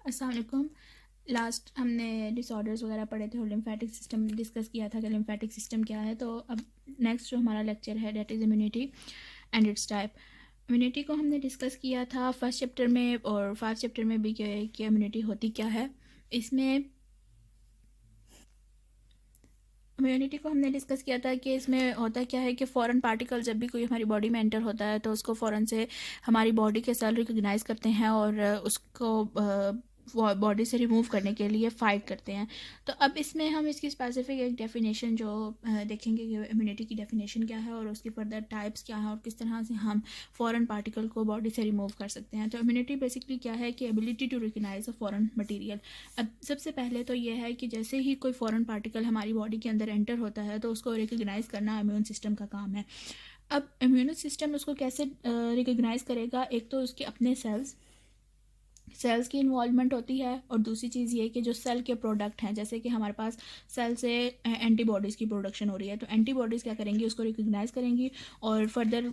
अस्सलाम वालेकुम। लास्ट हमने डिसऑर्डर्स वगैरह पढ़े थे और लिम्फेटिक सिस्टम डिस्कस किया था कि लिम्फेटिक सिस्टम क्या है। तो अब नेक्स्ट जो हमारा लेक्चर है that is immunity and it's type. Immunity को हमने डिस्कस किया था फर्स्ट चैप्टर में और 5 चैप्टर में भी कि इम्यूनिटी होती क्या है। इसमें इम्यूनिटी को हमने डिस्कस किया था कि इसमें होता क्या है कि फ़ॉरेन पार्टिकल जब भी कोई हमारी बॉडी में एंटर होता है तो उसको फ़ौरन से हमारी बॉडी के सेल रिकग्नाइज़ करते हैं और उसको बॉडी से रिमूव करने के लिए फ़ाइट करते हैं। तो अब इसमें हम इसकी स्पेसिफिक एक डेफिनेशन जो देखेंगे कि इम्यूनिटी की डेफिनेशन क्या है और उसकी फर्दर टाइप्स क्या है और किस तरह से हम फ़ॉरेन पार्टिकल को बॉडी से रिमूव कर सकते हैं। तो इम्यूनिटी बेसिकली क्या है कि ability to recognise a foreign material. अब सबसे पहले तो ये है कि जैसे ही कोई फॉरेन पार्टिकल हमारी बॉडी के अंदर एंटर होता है तो उसको रिकग्नाइज़ करना इम्यून सिस्टम का काम है। अब इम्यून सिस्टम उसको कैसे रिकग्नाइज़ करेगा? एक तो उसके अपने सेल्स की इन्वॉल्वमेंट होती है और दूसरी चीज़ ये कि जो सेल के प्रोडक्ट हैं, जैसे कि हमारे पास सेल से एंटीबॉडीज़ की प्रोडक्शन हो रही है, तो एंटीबॉडीज़ क्या करेंगी? उसको रिकग्नाइज़ करेंगी और फर्दर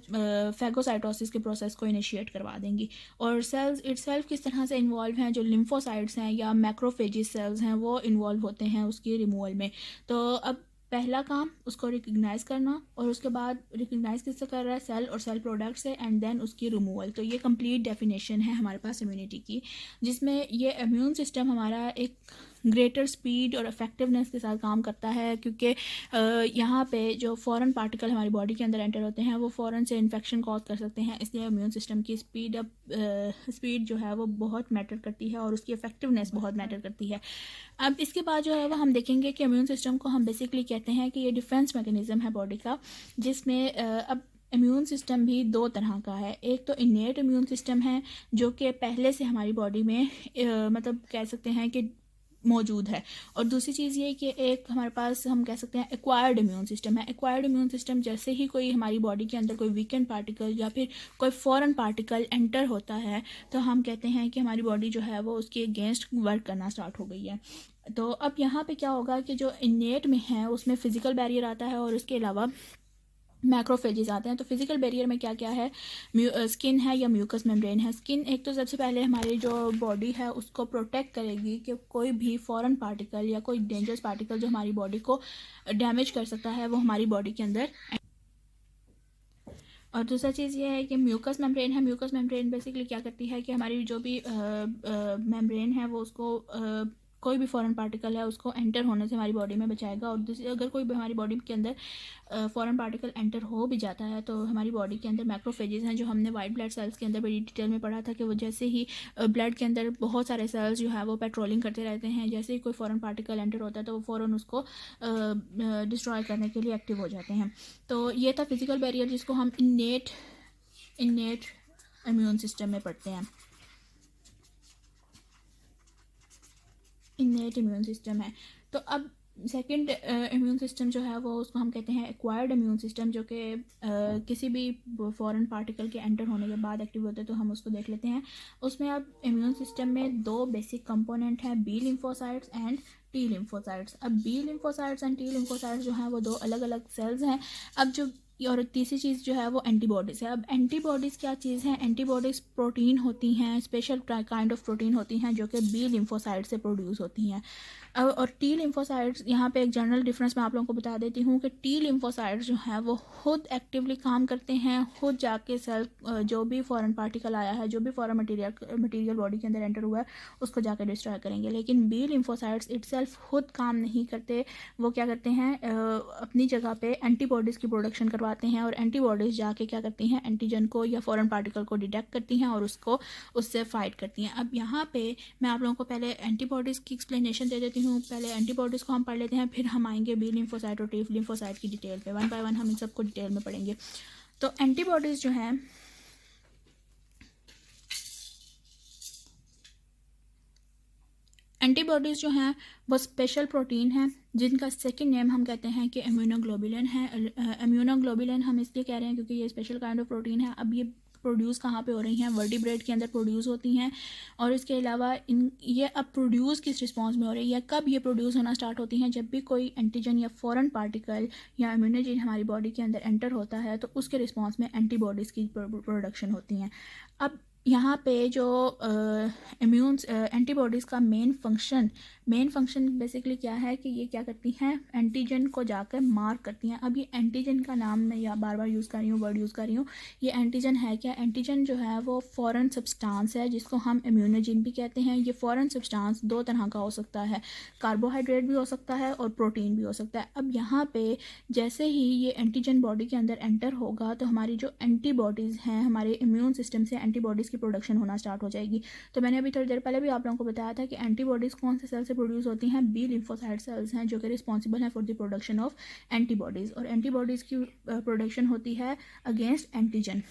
फैगोसाइटोसिस के प्रोसेस को इनिशिएट करवा देंगी। और सेल्स इटसेल्फ किस तरह से इन्वॉल्व हैं? जो लिम्फोसाइट्स हैं या मैक्रोफेजिस सेल्स हैं वो इन्वॉल्व होते हैं उसकी रिमूवल में। तो अब पहला काम उसको रिकग्नाइज़ करना और उसके बाद रिकग्नाइज़ किससे कर रहा है? सेल और सेल प्रोडक्ट से, एंड देन उसकी रिमूवल। तो ये कंप्लीट डेफिनेशन है हमारे पास इम्यूनिटी की, जिसमें ये इम्यून सिस्टम हमारा एक ग्रेटर स्पीड और इफ़ेक्टिवनेस के साथ काम करता है, क्योंकि यहाँ पे जो फ़ॉरेन पार्टिकल हमारी बॉडी के अंदर एंटर होते हैं वो फ़ौरन से इन्फेक्शन कॉज कर सकते हैं। इसलिए इम्यून सिस्टम की स्पीड जो है वो बहुत मैटर करती है और उसकी इफ़ेक्टिवनेस बहुत मैटर करती है। अब इसके बाद जो है वो हम देखेंगे कि इम्यून सिस्टम को हम बेसिकली कहते हैं कि ये डिफेंस मैकेनिज़्म है बॉडी का, जिसमें अब इम्यून सिस्टम भी दो तरह का है। एक तो इनेट इम्यून सिस्टम है जो कि पहले से हमारी बॉडी में मतलब कह सकते हैं कि मौजूद है, और दूसरी चीज़ ये कि एक हमारे पास हम कह सकते हैं एक्वायर्ड इम्यून सिस्टम है। एक्वायर्ड इम्यून सिस्टम जैसे ही कोई हमारी बॉडी के अंदर कोई वीकेंड पार्टिकल या फिर कोई फॉरेन पार्टिकल एंटर होता है तो हम कहते हैं कि हमारी बॉडी जो है वो उसके अगेंस्ट वर्क करना स्टार्ट हो गई है। तो अब यहाँ पे क्या होगा कि जो इनेट में है उसमें फ़िज़िकल बैरियर आता है और उसके अलावा मैक्रोफेजेस आते हैं। तो फिजिकल बैरियर में क्या क्या है? स्किन है या म्यूकस मेम्ब्रेन है। स्किन एक तो सबसे पहले हमारी जो बॉडी है उसको प्रोटेक्ट करेगी कि कोई भी फॉरेन पार्टिकल या कोई डेंजरस पार्टिकल जो हमारी बॉडी को डैमेज कर सकता है वो हमारी बॉडी के अंदर। और दूसरा चीज़ ये है कि म्यूकस मेम्ब्रेन है। म्यूकस मेम्ब्रेन बेसिकली क्या करती है कि हमारी जो भी मेम्ब्रेन है वो उसको कोई भी फॉरेन पार्टिकल है उसको एंटर होने से हमारी बॉडी में बचाएगा। और दूसरी, अगर कोई भी हमारी बॉडी के अंदर फॉरेन पार्टिकल एंटर हो भी जाता है तो हमारी बॉडी के अंदर मैक्रोफेजेस हैं, जो हमने वाइट ब्लड सेल्स के अंदर बड़ी डिटेल में पढ़ा था कि वो जैसे ही ब्लड के अंदर बहुत सारे सेल्स जो है वो पेट्रोलिंग करते रहते हैं, जैसे ही कोई फॉरेन पार्टिकल एंटर होता है तो वो फ़ौरन उसको डिस्ट्रॉय करने के लिए एक्टिव हो जाते हैं। तो ये था फिजिकल बैरियर जिसको हम इनेट इम्यून सिस्टम में पढ़ते हैं। इनेट इम्यून सिस्टम है। तो अब सेकंड इम्यून सिस्टम जो है वो उसको हम कहते हैं एक्वायर्ड इम्यून सिस्टम, जो कि किसी भी फॉरेन पार्टिकल के एंटर होने के बाद एक्टिव होते हैं। तो हम उसको देख लेते हैं। उसमें अब इम्यून सिस्टम में दो बेसिक कंपोनेंट हैं, B lymphocytes and T lymphocytes. अब B lymphocytes and T lymphocytes जो हैं वो दो अलग अलग सेल्स हैं। अब जो और तीसरी चीज़ जो है वो एंटीबॉडीज़ है। अब एंटीबॉडीज़ क्या चीज़ है? एंटीबॉडीज़ प्रोटीन होती हैं, स्पेशल काइंड ऑफ प्रोटीन होती हैं जो कि बी लिम्फोसाइट से प्रोड्यूस होती हैं। और टी लिम्फोसाइट्स, यहाँ पे एक जनरल डिफरेंस मैं आप लोगों को बता देती हूँ कि टी लिम्फोसाइट्स जो हैं वो खुद एक्टिवली काम करते हैं, खुद जाके सेल जो भी फॉरेन पार्टिकल आया है, जो भी फॉरेन मटेरियल बॉडी के अंदर एंटर हुआ है उसको जाकर डिस्ट्रॉय करेंगे। लेकिन बी लिम्फोसाइट्स इटसेल्फ खुद काम नहीं करते। वो क्या करते हैं? अपनी जगह पे एंटीबॉडीज़ की प्रोडक्शन करवाते हैं और एंटीबॉडीज़ जाके क्या करती हैं? एंटीजन को या फॉरेन पार्टिकल को डिटेक्ट करती हैं और उससे फाइट करती हैं। अब यहाँ पे मैं आप लोगों को पहले एंटीबॉडीज़ की एक्सप्लेनेशन दे देती हूँ। पहले एंटीबॉडीज़ को हम पढ़ लेते हैं, फिर हम आएंगे बी लिम्फोसाइट और टी लिम्फोसाइट की डिटेल पे। वन बाय वन हम इन सबको डिटेल में पढ़ेंगे। तो एंटीबॉडीज़ जो हैं एंटीबॉडीज़ जो हैं वो स्पेशल प्रोटीन हैं जिनका सेकंड नेम हम कहते हैं कि इम्यूनोग्लोबुलिन है। इम्यूनोग्लोबुलिन हम इसलिए कह रहे हैं क्योंकि ये स्पेशल काइंड ऑफ प्रोटीन है। अब ये प्रोड्यूस कहाँ पे हो रही हैं? वर्टिब्रेट के अंदर प्रोड्यूस होती हैं। और इसके अलावा ये अब प्रोड्यूस किस रिस्पॉन्स में हो रही है? कब ये प्रोड्यूस होना स्टार्ट होती हैं? जब भी कोई एंटीजन या फॉरेन पार्टिकल या इम्यूनोजन हमारी बॉडी के अंदर एंटर होता है तो उसके रिस्पॉन्स में एंटीबॉडीज़ की प्रोडक्शन होती हैं। अब यहाँ पे जो इम्यून एंटीबॉडीज़ का मेन फंक्शन बेसिकली क्या है कि ये क्या करती हैं, एंटीजन को जाकर मार्क करती हैं। अब ये एंटीजन का नाम मैं या बार बार यूज़ कर रही हूँ, वर्ड यूज़ कर रही हूँ। ये एंटीजन है क्या? एंटीजन जो है वो फॉरेन सब्सटेंस है जिसको हम इम्यूनोजिन भी कहते हैं। ये फॉरेन सब्सटेंस दो तरह का हो सकता है, कार्बोहाइड्रेट भी हो सकता है और प्रोटीन भी हो सकता है। अब यहाँ पे जैसे ही ये एंटीजन बॉडी के अंदर एंटर होगा तो हमारी जो एंटीबॉडीज़ हैं, हमारे इम्यून सिस्टम से एंटीबॉडीज़ की प्रोडक्शन होना स्टार्ट हो जाएगी। तो मैंने अभी थोड़ी देर पहले भी आप लोगों को बताया था कि एंटीबॉडीज़ कौन से सेल से प्रोड्यूस होती हैं? बी लिम्फोसाइट सेल्स हैं जो कि रिस्पॉन्सिबल हैं for the production of antibodies. और एंटीबॉडीज़ की प्रोडक्शन होती है अगेंस्ट एंटीजन।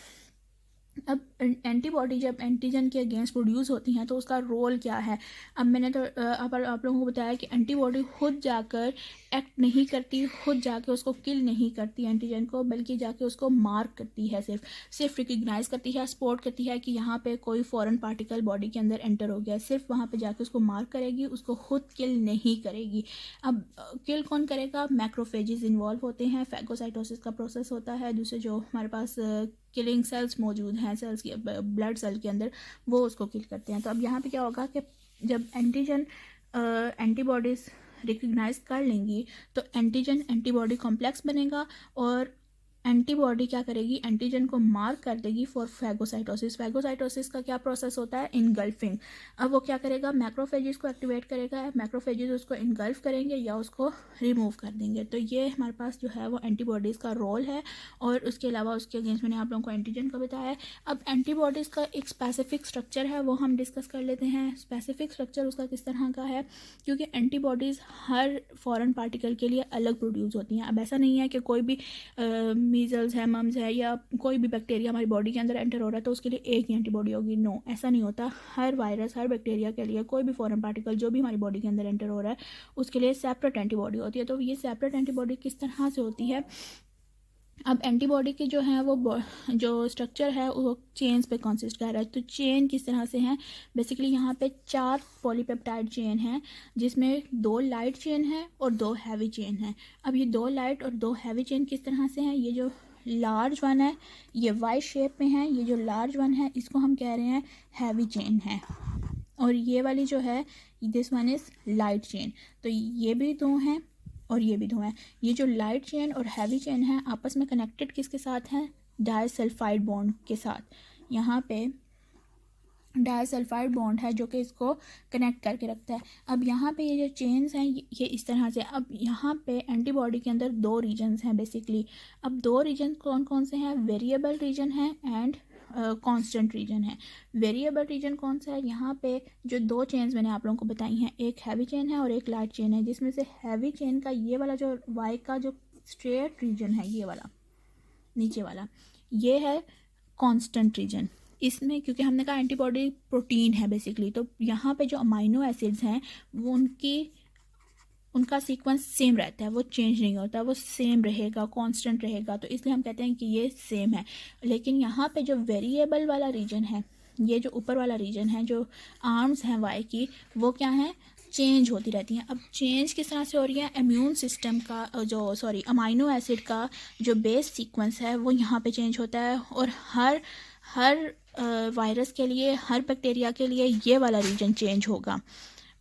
अब एंटीबॉडी जब एंटीजन के अगेंस्ट प्रोड्यूस होती हैं तो उसका रोल क्या है? अब मैंने तो आप लोगों को बताया कि एंटीबॉडी खुद जाकर एक्ट नहीं करती, खुद जाके उसको किल नहीं करती एंटीजन को, बल्कि जाके उसको मार्क करती है, सिर्फ रिकग्नाइज करती है, स्पॉट करती है कि यहाँ पे कोई फॉरेन पार्टिकल बॉडी के अंदर एंटर हो गया। सिर्फ वहाँ पे जाके उसको मार्क करेगी, उसको खुद किल नहीं करेगी। अब किल कौन करेगा? मैक्रोफेजेस इन्वॉल्व होते हैं, फैगोसाइटोसिस का प्रोसेस होता है। दूसरे जो हमारे पास किलिंग सेल्स मौजूद हैं सेल्स के ब्लड सेल के अंदर, वो उसको किल करते हैं। तो अब यहाँ पे क्या होगा कि जब एंटीजन एंटीबॉडीज़ रिकग्नाइज कर लेंगी तो एंटीजन एंटीबॉडी कॉम्प्लेक्स बनेगा और एंटीबॉडी क्या करेगी? एंटीजन को मार्क कर देगी फॉर फैगोसाइटोसिस। फैगोसाइटोसिस का क्या प्रोसेस होता है? इनगल्फिंग। अब वो क्या करेगा? मैक्रोफेजेस को एक्टिवेट करेगा, मैक्रोफेजेस उसको इनगल्फ करेंगे या उसको रिमूव कर देंगे। तो ये हमारे पास जो है वो एंटीबॉडीज़ का रोल है। और उसके अलावा उसके अगेंस्ट मैंने आप लोगों को एंटीजन का बताया है। अब एंटीबॉडीज़ का एक स्पेसिफिक स्ट्रक्चर है, वो हम डिस्कस कर लेते हैं। स्पेसिफिक स्ट्रक्चर उसका किस तरह का है, क्योंकि एंटीबॉडीज़ हर फॉरेन पार्टिकल के लिए अलग प्रोड्यूस होती हैं। अब ऐसा नहीं है कि कोई भी मीजल्स है, मम्स है या कोई भी बैक्टीरिया हमारी बॉडी के अंदर एंटर हो रहा है तो उसके लिए एक ही एंटीबॉडी होगी। नो, ऐसा नहीं होता। हर वायरस, हर बैक्टीरिया के लिए, कोई भी फॉरेन पार्टिकल जो भी हमारी बॉडी के अंदर एंटर हो रहा है उसके लिए सेपरेट एंटीबॉडी होती है। तो ये सेपरेट एंटीबॉडी किस तरह से होती है? अब एंटीबॉडी की जो है वो जो स्ट्रक्चर है वो चेन्स पे कंसिस्ट कर रहा है। तो चेन किस तरह से हैं? बेसिकली यहाँ पे 4 पॉलीपेप्टाइड चेन हैं जिसमें 2 लाइट चेन हैं और 2 हैवी चेन हैं। अब ये 2 लाइट और 2 हैवी चेन किस तरह से हैं? ये जो लार्ज वन है ये वाई शेप में है, ये जो लार्ज वन है इसको हम कह रहे हैं हैवी चेन है, और ये वाली जो है this one is light chain. तो ये भी 2 हैं और ये भी 2 हैं। ये जो लाइट चेन और हैवी चेन है आपस में कनेक्टेड किसके साथ हैं? डाइसल्फाइड बॉन्ड के साथ। यहाँ पे डाइसल्फाइड बॉन्ड है जो कि इसको कनेक्ट करके रखता है। अब यहाँ पे ये जो चेन्स हैं ये इस तरह से। अब यहाँ पे एंटीबॉडी के अंदर 2 रीजन्स हैं बेसिकली। अब 2 रीजन कौन कौन से हैं? वेरिएबल रीजन है एंड कांस्टेंट रीजन है। वेरिएबल रीजन कौन सा है? यहाँ पे जो 2 चेन्स मैंने आप लोगों को बताई हैं, एक हैवी चेन है और एक लाइट चेन है, जिसमें से हैवी चेन का ये वाला जो वाई का जो स्ट्रेट रीजन है, ये वाला नीचे वाला, ये है कांस्टेंट रीजन। इसमें क्योंकि हमने कहा एंटीबॉडी प्रोटीन है बेसिकली, तो यहाँ पे जो अमाइनो एसिड्स हैं वो उनका सीक्वेंस सेम रहता है, वो चेंज नहीं होता, वो सेम रहेगा, कांस्टेंट रहेगा। तो इसलिए हम कहते हैं कि ये सेम है। लेकिन यहाँ पे जो वेरिएबल वाला रीजन है, ये जो ऊपर वाला रीजन है, जो आर्म्स हैं वाई की, वो क्या है? चेंज होती रहती हैं। अब चेंज किस तरह से हो रही है? इम्यून सिस्टम का अमाइनो एसिड का जो बेस सीक्वेंस है वो यहाँ पे चेंज होता है। और हर वायरस के लिए, हर बैक्टीरिया के लिए ये वाला रीजन चेंज होगा।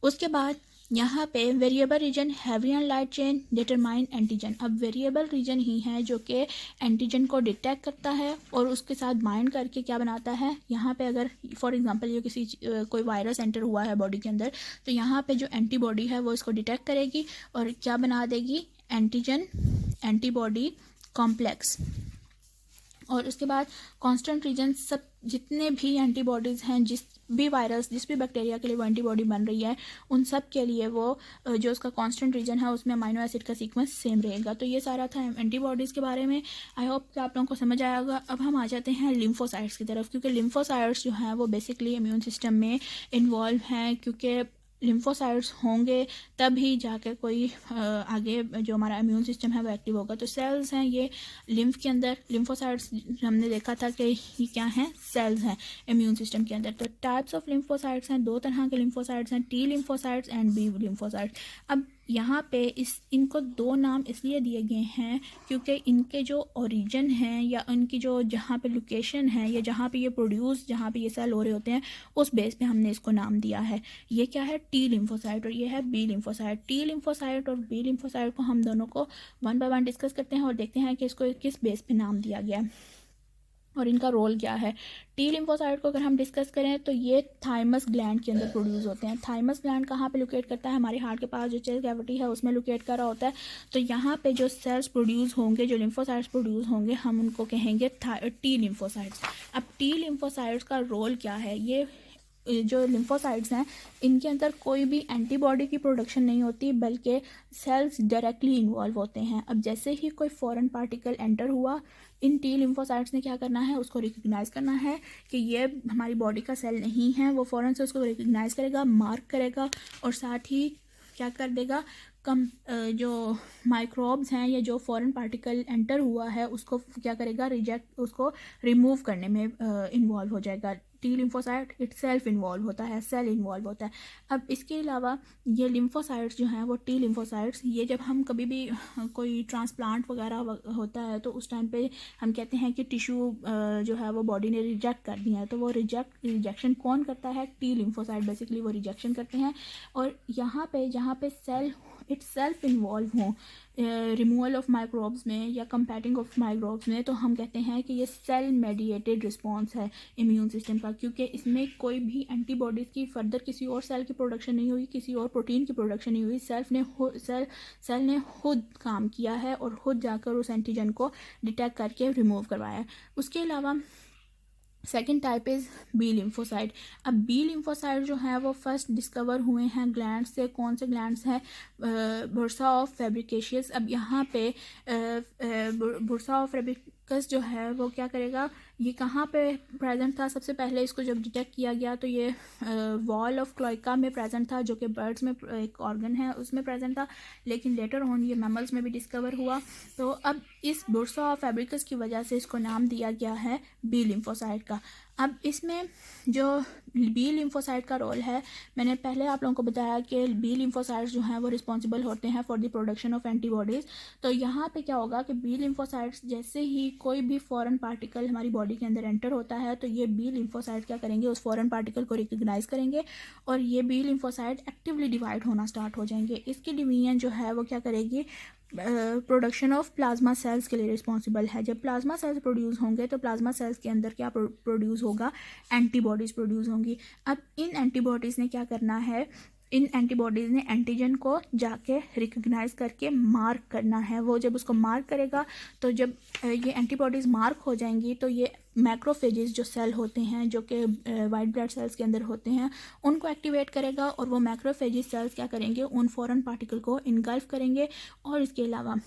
उसके बाद यहाँ पे variable region heavy and light chain determine antigen. अब वेरिएबल रीजन ही है जो कि एंटीजन को डिटेक्ट करता है और उसके साथ बाइंड करके क्या बनाता है? यहाँ पे अगर फॉर एग्जांपल ये कोई वायरस एंटर हुआ है बॉडी के अंदर, तो यहाँ पे जो एंटीबॉडी है वो इसको डिटेक्ट करेगी और क्या बना देगी? Antigen antibody complex. और उसके बाद कांस्टेंट रीजन, सब जितने भी एंटीबॉडीज़ हैं, जिस भी वायरस, जिस भी बैक्टीरिया के लिए वो एंटीबॉडी बन रही है, उन सब के लिए वो जो उसका कांस्टेंट रीजन है उसमें अमाइनो एसिड का सीक्वेंस सेम रहेगा। तो ये सारा था एंटीबॉडीज़ के बारे में। आई होप कि आप लोगों को समझ आया होगा। अब हम आ जाते हैं लिम्फोसाइट्स की तरफ, क्योंकि लिम्फोसाइट्स जो हैं वो बेसिकली इम्यून सिस्टम में इन्वॉल्व हैं, क्योंकि लिम्फोसाइट्स होंगे तभी जाकर कोई आगे जो हमारा इम्यून सिस्टम है वो एक्टिव होगा। तो सेल्स हैं ये लिम्फ के अंदर। लिम्फोसाइट्स हमने देखा था कि ये क्या हैं? सेल्स हैं इम्यून सिस्टम के अंदर। तो टाइप्स ऑफ लिम्फोसाइट्स हैं, 2 तरह के लिम्फोसाइट्स हैं, T lymphocytes and B lymphocytes. अब यहाँ पे इनको दो नाम इसलिए दिए गए हैं क्योंकि इनके जो ओरिजिन हैं या इनकी जो जहाँ पे लोकेशन है या जहाँ पे ये प्रोड्यूस जहाँ पे ये सेल हो रहे होते हैं उस बेस पे हमने इसको नाम दिया है। ये क्या है, टी लिम्फोसाइट, और ये है बी लिम्फोसाइट। टी लिम्फोसाइट और बी लिम्फोसाइट को हम दोनों को वन बाय वन डिस्कस करते हैं और देखते हैं कि इसको किस बेस पे नाम दिया गया है और इनका रोल क्या है। टी लिम्फोसाइट को अगर हम डिस्कस करें तो ये थाइमस ग्लैंड के अंदर प्रोड्यूस होते हैं। थाइमस ग्लैंड कहाँ पे लोकेट करता है, हमारे हार्ट के पास जो चेस्ट कैविटी है उसमें लोकेट कर रहा होता है। तो यहाँ पे जो सेल्स प्रोड्यूस होंगे, जो लिम्फोसाइट्स प्रोड्यूस होंगे, हम उनको कहेंगे टी लिम्फोसाइट्स। अब टी लिम्फोसाइट्स का रोल क्या है, ये जो लिम्फोसाइट्स हैं इनके अंदर कोई भी एंटीबॉडी की प्रोडक्शन नहीं होती बल्कि सेल्स डायरेक्टली इन्वॉल्व होते हैं। अब जैसे ही कोई फॉरेन पार्टिकल एंटर हुआ, इन टी लिम्फोसाइट्स ने क्या करना है, उसको रिकग्नाइज करना है कि ये हमारी बॉडी का सेल नहीं है। वो फ़ौरन से उसको रिकग्नाइज करेगा, मार्क करेगा और साथ ही क्या कर देगा, जो माइक्रोब्स हैं या जो फॉरेन पार्टिकल एंटर हुआ है उसको क्या करेगा, रिजेक्ट, उसको रिमूव करने में इन्वॉल्व हो जाएगा। टी लिम्फोसाइट इटसेल्फ इन्वॉल्व होता है, सेल इन्वॉल्व होता है। अब इसके अलावा ये लिम्फोसाइट्स जो हैं वो टी लिम्फोसाइट्स, ये जब हम कभी भी कोई ट्रांसप्लांट वगैरह होता है तो उस टाइम पे हम कहते हैं कि टिश्यू जो है वो बॉडी ने रिजेक्ट कर दिया है, तो वो रिजेक्शन कौन करता है, टी लिम्फोसाइट बेसिकली वो रिजेक्शन करते हैं। और यहाँ पे जहाँ पे सेल इटसेल्फ इन्वॉल्व हों रिमूवल ऑफ माइक्रोब्स में या कंपैटिंग ऑफ माइक्रोब्स में, तो हम कहते हैं कि ये सेल मेडिएटेड रिस्पॉन्स है इम्यून सिस्टम का, क्योंकि इसमें कोई भी एंटीबॉडीज़ की फर्दर किसी और सेल की प्रोडक्शन नहीं हुई, किसी और प्रोटीन की प्रोडक्शन नहीं हुई। सेल ने खुद काम किया है और खुद जाकर उस एंटीजन को डिटेक्ट करके रिमूव करवाया है। उसके अलावा second type is B lymphocyte. अब बी लिम्फोसाइट जो है वो फर्स्ट डिस्कवर हुए हैं ग्लैंड्स से। कौन से ग्लैंड्स हैं, बुर्सा ऑफ फैब्रिकेशियस। अब यहाँ पे बुर्सा ऑफ फैब्रिकस जो है वो क्या करेगा, ये कहाँ पे प्रेजेंट था, सबसे पहले इसको जब डिटेक्ट किया गया तो ये वॉल ऑफ क्लोइका में प्रेजेंट था, जो कि बर्ड्स में एक ऑर्गन है उसमें प्रेजेंट था, लेकिन लेटर ऑन ये मैमल्स में भी डिस्कवर हुआ। तो अब इस बुर्सा ऑफ फैब्रिकस की वजह से इसको नाम दिया गया है बी लिम्फोसाइट का। अब इसमें जो बी लिम्फोसाइट का रोल है, मैंने पहले आप लोगों को बताया कि बी लिम्फोसाइट्स जो हैं वो रिस्पॉन्सिबल होते हैं for the production of antibodies. तो यहाँ पे क्या होगा कि बी लिम्फोसाइट्स जैसे ही कोई भी फॉरेन पार्टिकल हमारी बॉडी के अंदर एंटर होता है तो ये बी लिम्फोसाइट क्या करेंगे, उस फॉरेन पार्टिकल को रिकग्नाइज करेंगे और ये बी लिम्फोसाइट एक्टिवली डिवाइड होना स्टार्ट हो जाएंगे। इसकी डिवीजन जो है वो क्या करेगी, प्रोडक्शन ऑफ प्लाज्मा सेल्स के लिए रिस्पॉन्सिबल है। जब प्लाज्मा सेल्स प्रोड्यूस होंगे तो प्लाज्मा सेल्स के अंदर क्या प्रोड्यूस होगा, एंटीबॉडीज़ प्रोड्यूस होंगी। अब इन एंटीबॉडीज़ ने क्या करना है, इन एंटीबॉडीज़ ने एंटीजन को जाके रिकग्नाइज करके मार्क करना है। वो जब उसको मार्क करेगा तो जब ये एंटीबॉडीज़ मार्क हो जाएंगी तो ये मैक्रोफेजेस जो सेल होते हैं जो कि वाइट ब्लड सेल्स के अंदर होते हैं उनको एक्टिवेट करेगा और वो मैक्रोफेजेस सेल्स क्या करेंगे, उन फॉरेन पार्टिकल को इनगल्फ करेंगे। और इसके अलावा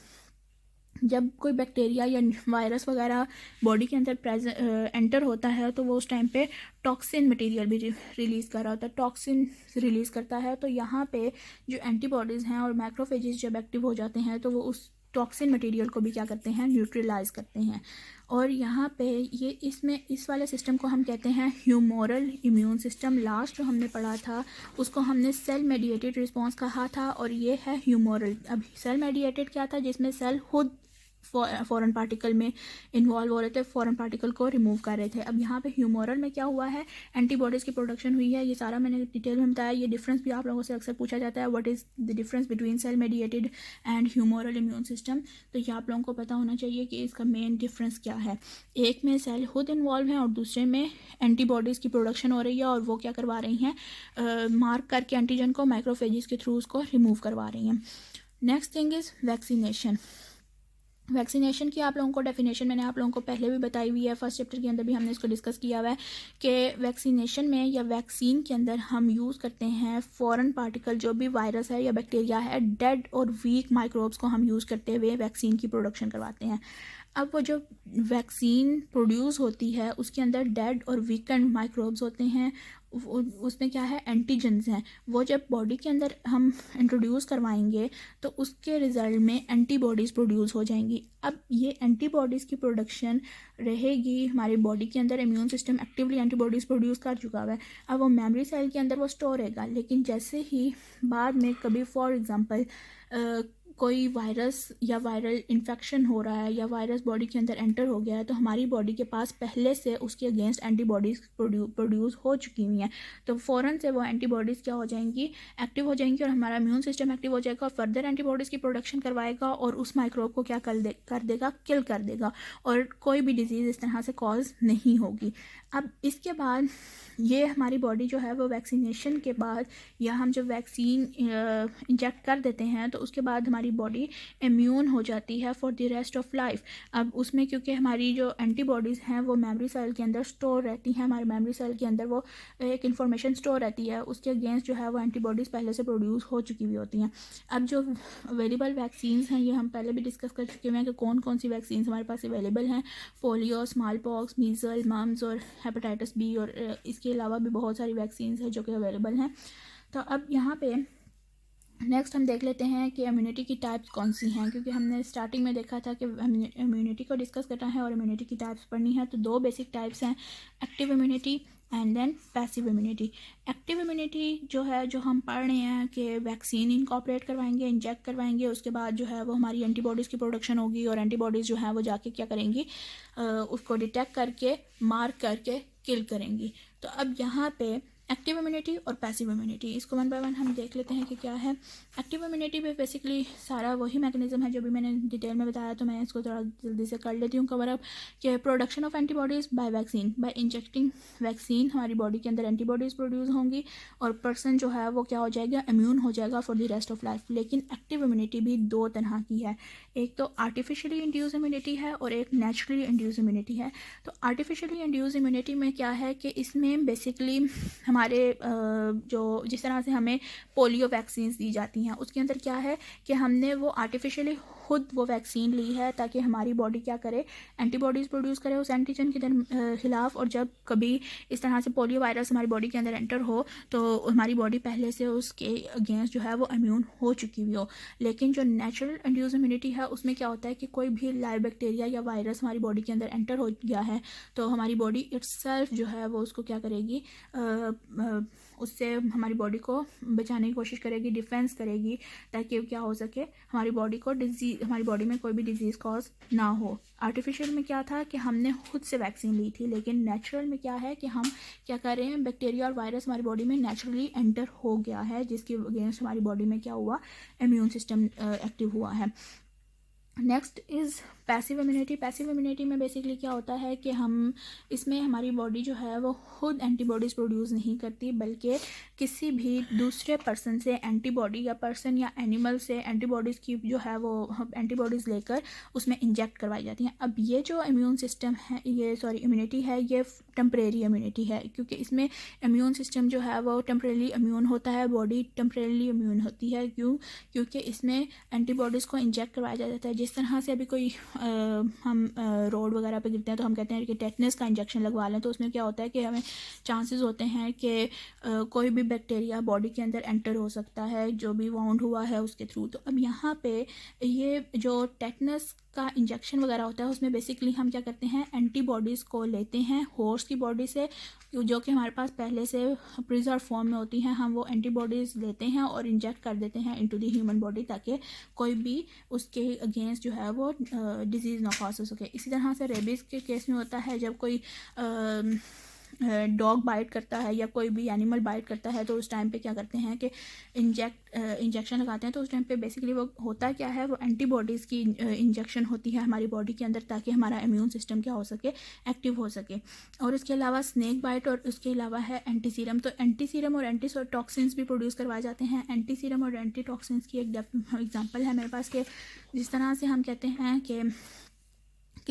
जब कोई बैक्टीरिया या वायरस वगैरह बॉडी के अंदर एंटर होता है तो वो उस टाइम पे टॉक्सिन मटेरियल भी रिलीज़ कर रहा होता है, टॉक्सिन रिलीज़ करता है। तो यहाँ पे जो एंटीबॉडीज़ हैं और मैक्रोफेजेस जब एक्टिव हो जाते हैं तो वो उस टॉक्सिन मटेरियल को भी क्या करते हैं, न्यूट्रलाइज करते हैं। और यहाँ पे ये इसमें इस वाले सिस्टम को हम कहते हैं ह्यूमोरल इम्यून सिस्टम। लास्ट जो हमने पढ़ा था उसको हमने सेल मेडिएटेड रिस्पॉन्स कहा था और ये है ह्यूमोरल। अब सेल मेडिएटेड क्या था, जिसमें सेल खुद फॉरेन पार्टिकल में इन्वॉल्व हो रहे थे, फॉरेन पार्टिकल को रिमूव कर रहे थे। अब यहाँ पे ह्यूमोरल में क्या हुआ है, एंटीबॉडीज़ की प्रोडक्शन हुई है। ये सारा मैंने डिटेल में बताया। ये डिफरेंस भी आप लोगों से अक्सर पूछा जाता है, what is the difference between cell mediated and humoral immune system. तो ये आप लोगों को पता होना चाहिए कि इसका मेन डिफरेंस क्या है। एक में सेल खुद इन्वॉल्व हैं और दूसरे में एंटीबॉडीज़ की प्रोडक्शन हो रही है और वो क्या करवा रही हैं, मार्क करके एंटीजन को माइक्रोफेजेस के थ्रू उसको रिमूव करवा रही हैं। Next thing is vaccination. Vaccination की आप लोगों को डेफिनेशन मैंने आप लोगों को पहले भी बताई हुई है, फर्स्ट चैप्टर के अंदर भी हमने इसको डिस्कस किया हुआ है कि वैक्सीनेशन में या वैक्सीन के अंदर हम यूज़ करते हैं फॉरेन पार्टिकल, जो भी वायरस है या बैक्टीरिया है, डेड और वीक माइक्रोब्स को हम यूज़ करते हुए वैक्सीन की प्रोडक्शन करवाते हैं। अब वो जो वैक्सीन प्रोड्यूस होती है उसके अंदर डेड और वीकेंड माइक्रोब्स होते हैं, उसमें क्या है, एंटीजन्स हैं। वो जब बॉडी के अंदर हम इंट्रोड्यूस करवाएंगे तो उसके रिज़ल्ट में एंटीबॉडीज़ प्रोड्यूस हो जाएंगी। अब ये एंटीबॉडीज़ की प्रोडक्शन रहेगी हमारी बॉडी के अंदर, immune system actively antibodies produce कर चुका हुआ है। अब वो मेमोरी सेल के अंदर वो स्टोर रहेगा, लेकिन जैसे ही बाद में कभी फॉर एग्ज़ाम्पल कोई वायरस या वायरल इन्फेक्शन हो रहा है या वायरस बॉडी के अंदर एंटर हो गया है, तो हमारी बॉडी के पास पहले से उसके अगेंस्ट एंटीबॉडीज़ प्रोड्यूस हो चुकी हुई हैं, तो फ़ौरन से वो एंटीबॉडीज़ क्या हो जाएंगी, एक्टिव हो जाएंगी, और हमारा इम्यून सिस्टम एक्टिव हो जाएगा और फर्दर एंटीबॉडीज़ की प्रोडक्शन करवाएगा और उस माइक्रोब को क्या कर देगा, किल कर देगा, और कोई भी डिजीज़ इस तरह से कॉज नहीं होगी। अब इसके बाद ये हमारी बॉडी जो है वो वैक्सीनेशन के बाद या हम जब वैक्सीन इंजेक्ट कर देते हैं तो उसके बाद हमारी बॉडी इम्यून हो जाती है for the rest of life. अब उसमें क्योंकि हमारी जो एंटीबॉडीज़ हैं वो मेमोरी सेल के अंदर स्टोर रहती हैं, हमारे मेमोरी सेल के अंदर वो एक इन्फॉर्मेशन स्टोर रहती है, उसके अगेंस्ट जो है वो एंटीबॉडीज़ पहले से प्रोड्यूस हो चुकी हुई होती हैं। अब जो अवेलेबल वैक्सीन हैं ये हम पहले भी डिस्कस कर चुके हैं कि कौन कौन सी वैक्सीन हमारे पास अवेलेबल हैं, polio, smallpox, measle, mumps और हेपेटाइटिस बी, और इसके अलावा भी बहुत सारी वैक्सीन हैं जो कि अवेलेबल हैं। तो अब यहाँ पे नेक्स्ट हम देख लेते हैं कि इम्यूनिटी की टाइप्स कौन सी हैं, क्योंकि हमने स्टार्टिंग में देखा था कि इम्यूनिटी को डिस्कस करना है और इम्यूनिटी की टाइप्स पढ़नी है। तो दो बेसिक टाइप्स हैं, active immunity and then passive immunity. Active immunity जो है, जो हम पढ़ रहे हैं कि वैक्सीन इनकॉर्पोरेट करवाएंगे, इंजेक्ट करवाएंगे, उसके बाद जो है वो हमारी एंटीबॉडीज़ की प्रोडक्शन होगी और एंटीबॉडीज़ जो है वो जाके क्या करेंगी, उसको डिटेक्ट करके मार्क करके किल करेंगी। तो अब यहाँ पे एक्टिव इम्यूनिटी और पैसिव इम्यूनिटी, इसको वन बाय वन हम देख लेते हैं कि क्या है। एक्टिव इम्यूनिटी में बेसिकली सारा वही मैकेनिज्म है जो भी मैंने डिटेल में बताया, तो मैं इसको थोड़ा जल्दी से कर लेती हूँ कवर अप, कि production of antibodies by vaccine, by injecting vaccine हमारी बॉडी के अंदर एंटीबॉडीज़ प्रोड्यूस होंगी और पर्सन जो है वो क्या हो जाएगा, इम्यून हो जाएगा for the rest of life. लेकिन एक्टिव इम्यूनिटी भी दो तरह की है, एक तो आर्टिफिशियली इंड्यूस इम्यूनिटी है और एक नेचुरली इंड्यूस इम्यूनिटी है। तो आर्टिफिशियली इंड्यूस इम्यूनिटी में क्या है कि इसमें बेसिकली हमारे जो जिस तरह से हमें पोलियो वैक्सीन दी जाती हैं उसके अंदर क्या है कि हमने वो आर्टिफिशियली खुद वो वैक्सीन ली है ताकि हमारी बॉडी क्या करे, एंटीबॉडीज़ प्रोड्यूस करे उस एंटीजन के खिलाफ, और जब कभी इस तरह से पोलियो वायरस हमारी बॉडी के अंदर एंटर हो तो हमारी बॉडी पहले से उसके अगेंस्ट जो है वो इम्यून हो चुकी हुई हो। लेकिन जो नेचुरल इंड्यूस इम्यूनिटी है उसमें क्या होता है कि कोई भी लाइव बैक्टीरिया या वायरस हमारी बॉडी के अंदर एंटर हो गया है तो हमारी बॉडी इट्सेल्फ जो है वो उसको क्या करेगी, उससे हमारी बॉडी को बचाने की कोशिश करेगी, डिफेंस करेगी, ताकि क्या हो सके, हमारी बॉडी को हमारी बॉडी में कोई भी डिजीज़ कॉज ना हो। आर्टिफिशियल में क्या था कि हमने खुद से वैक्सीन ली थी, लेकिन नेचुरल में क्या है कि हम क्या कर रहे हैं, बैक्टीरिया और वायरस हमारी बॉडी में नेचुरली एंटर हो गया है जिसके अगेंस्ट हमारी बॉडी में क्या हुआ, इम्यून सिस्टम एक्टिव हुआ है। Next is passive immunity. Passive immunity में बेसिकली क्या होता है कि हम इसमें हमारी बॉडी जो है वो खुद एंटीबॉडीज़ प्रोड्यूस नहीं करती, बल्कि किसी भी दूसरे पर्सन से एंटीबॉडी या पर्सन या एनिमल से एंटीबॉडीज़ की जो है वो एंटीबॉडीज़ लेकर उसमें इंजेक्ट करवाई जाती हैं। अब ये जो इम्यून सिस्टम है, ये इम्यूनिटी है, ये टेम्परेरी इम्यूनिटी है, क्योंकि इसमें इम्यून सिस्टम जो है वो टेम्परेरी इम्यून होता है, बॉडी टेम्परेरी इम्यून होती है। क्योंकि इसमें एंटीबॉडीज़ को इंजेक्ट करवाया जाता है। जिस तरह से अभी कोई हम रोड वगैरह पे गिरते हैं तो हम कहते हैं कि टेटनस का इंजेक्शन लगवा लें, तो उसमें क्या होता है कि हमें चांसेस होते हैं कि कोई भी बैक्टीरिया बॉडी के अंदर एंटर हो सकता है जो भी वाउंड हुआ है उसके थ्रू। तो अब यहाँ पे ये जो टेटनस का इंजेक्शन वगैरह होता है उसमें बेसिकली हम क्या करते हैं, एंटीबॉडीज़ को लेते हैं हॉर्स की बॉडी से जो कि हमारे पास पहले से प्रिजर्व फॉर्म में होती हैं, हम वो एंटीबॉडीज़ लेते हैं और इंजेक्ट कर देते हैं इनटू द ह्यूमन बॉडी ताकि कोई भी उसके अगेंस्ट जो है वो डिजीज़ ना कॉज हो सके। इसी तरह से रेबीज़ के केस में होता है, जब कोई डॉग बाइट करता है या कोई भी एनिमल बाइट करता है तो उस टाइम पे क्या करते हैं कि इंजेक्शन लगाते हैं। तो उस टाइम पे बेसिकली वो होता क्या है, वो एंटीबॉडीज़ की इंजेक्शन होती है हमारी बॉडी के अंदर ताकि हमारा इम्यून सिस्टम क्या हो सके, एक्टिव हो सके। और इसके अलावा स्नेक बाइट और उसके अलावा है एंटीसीरम। तो एंटीसीरम और एंटीटॉक्सिन्स भी प्रोड्यूस करवाए जाते हैं। एंटीसीरम और एंटीटॉक्सिन्स की एक एग्जाम्पल है मेरे पास कि जिस तरह से हम कहते हैं कि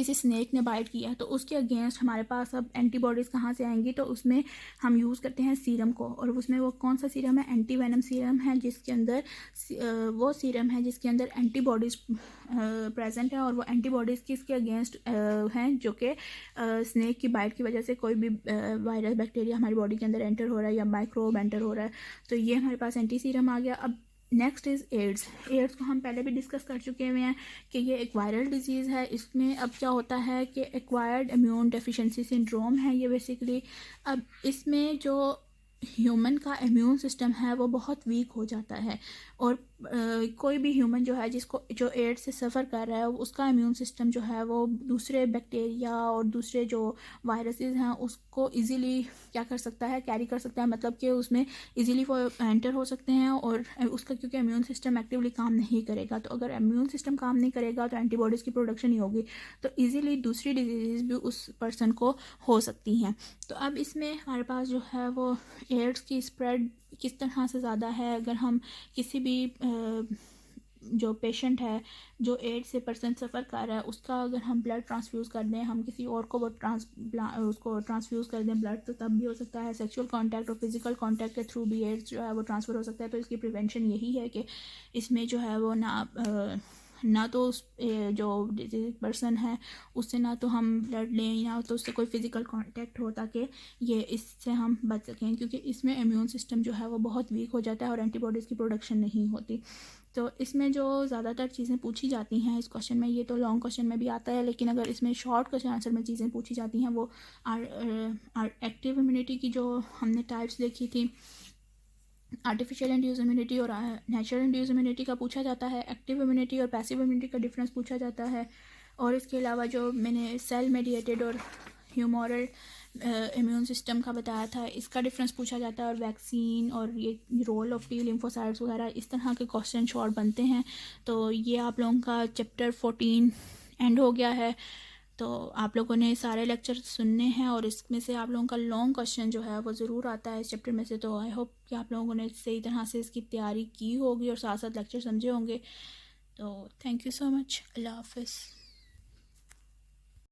किसी स्नेक ने बाइट किया तो उसके अगेंस्ट हमारे पास अब एंटीबॉडीज़ कहाँ से आएंगी, तो उसमें हम यूज़ करते हैं सीरम को। और उसमें वो कौन सा सीरम है, एंटी वेनम सीरम है, जिसके अंदर वो सीरम है जिसके अंदर एंटीबॉडीज़ प्रेजेंट है। और वो एंटीबॉडीज़ किसके अगेंस्ट हैं, जो कि स्नेक की बाइट की वजह से कोई भी वायरस बैक्टीरिया हमारी बॉडी के अंदर एंटर हो रहा है या माइक्रोब एंटर हो रहा है, तो ये हमारे पास एंटी सीरम आ गया। अब नेक्स्ट इज़ एड्स। एड्स को हम पहले भी डिस्कस कर चुके हुए हैं कि ये एक वायरल डिजीज़ है। इसमें अब क्या होता है कि एक्वायर्ड इम्यून डेफिशिएंसी सिंड्रोम है ये बेसिकली। अब इसमें जो ह्यूमन का इम्यून सिस्टम है वो बहुत वीक हो जाता है, और कोई भी ह्यूमन जो है जिसको जो एड्स से सफ़र कर रहा है उसका इम्यून सिस्टम जो है वो दूसरे बैक्टीरिया और दूसरे जो वायरसेस हैं उसको इजीली क्या कर सकता है, कैरी कर सकता है, मतलब कि उसमें इजीली वो एंटर हो सकते हैं। और उसका क्योंकि इम्यून सिस्टम एक्टिवली काम नहीं करेगा, तो अगर इम्यून सिस्टम काम नहीं करेगा तो एंटीबॉडीज़ की प्रोडक्शन नहीं होगी, तो ईज़िली दूसरी डिजीज़ भी उस पर्सन को हो सकती हैं। तो अब इसमें हमारे पास जो है वो एड्स की स्प्रेड किस तरह से ज़्यादा है। अगर हम किसी भी जो पेशेंट है जो एड्स से पर्सन सफ़र कर रहा है उसका अगर हम ब्लड ट्रांसफ्यूज़ कर दें, हम किसी और को वो उसको ट्रांसफ्यूज़ कर दें ब्लड, तो तब भी हो सकता है। सेक्सुअल कांटेक्ट और फिज़िकल कांटेक्ट के थ्रू भी एड्स जो है वो ट्रांसफ़र हो सकता है। तो इसकी प्रिवेंशन यही है कि इसमें जो है वो ना तो उस जो डिजीज पर्सन है उससे ना तो हम ब्लड लें या तो उससे कोई फ़िज़िकल कांटेक्ट हो, ताकि ये इससे हम बच सकें, क्योंकि इसमें इम्यून सिस्टम जो है वो बहुत वीक हो जाता है और एंटीबॉडीज़ की प्रोडक्शन नहीं होती। तो इसमें जो ज़्यादातर चीज़ें पूछी जाती हैं इस क्वेश्चन में, ये तो लॉन्ग क्वेश्चन में भी आता है, लेकिन अगर इसमें शॉर्ट क्वेश्चन आंसर में चीज़ें पूछी जाती हैं वो आर एक्टिव इम्यूनिटी की जो हमने टाइप्स देखी थी, आर्टिफिशियल इंड्यूस इम्यूनिटी और नेचुरल इंड्यूस इम्यूनिटी का पूछा जाता है। एक्टिव इम्यूनिटी और पैसिव इम्यूनिटी का डिफरेंस पूछा जाता है। और इसके अलावा जो मैंने सेल मेडिएटेड और ह्यूमोरल इम्यून सिस्टम का बताया था, इसका डिफरेंस पूछा जाता है। और वैक्सीन और ये रोल ऑफ टी लिम्फोसाइट्स वगैरह इस तरह के क्वेश्चन शॉर्ट बनते हैं। तो ये आप लोगों का चैप्टर 14 एंड हो गया है। तो आप लोगों ने सारे लेक्चर सुनने हैं और इसमें से आप लोगों का लॉन्ग क्वेश्चन जो है वो ज़रूर आता है इस चैप्टर में से। तो आई होप कि आप लोगों ने सही तरह से इसकी तैयारी की होगी और साथ साथ लेक्चर समझे होंगे। तो थैंक यू सो मच। अल्लाह हाफ़िज़।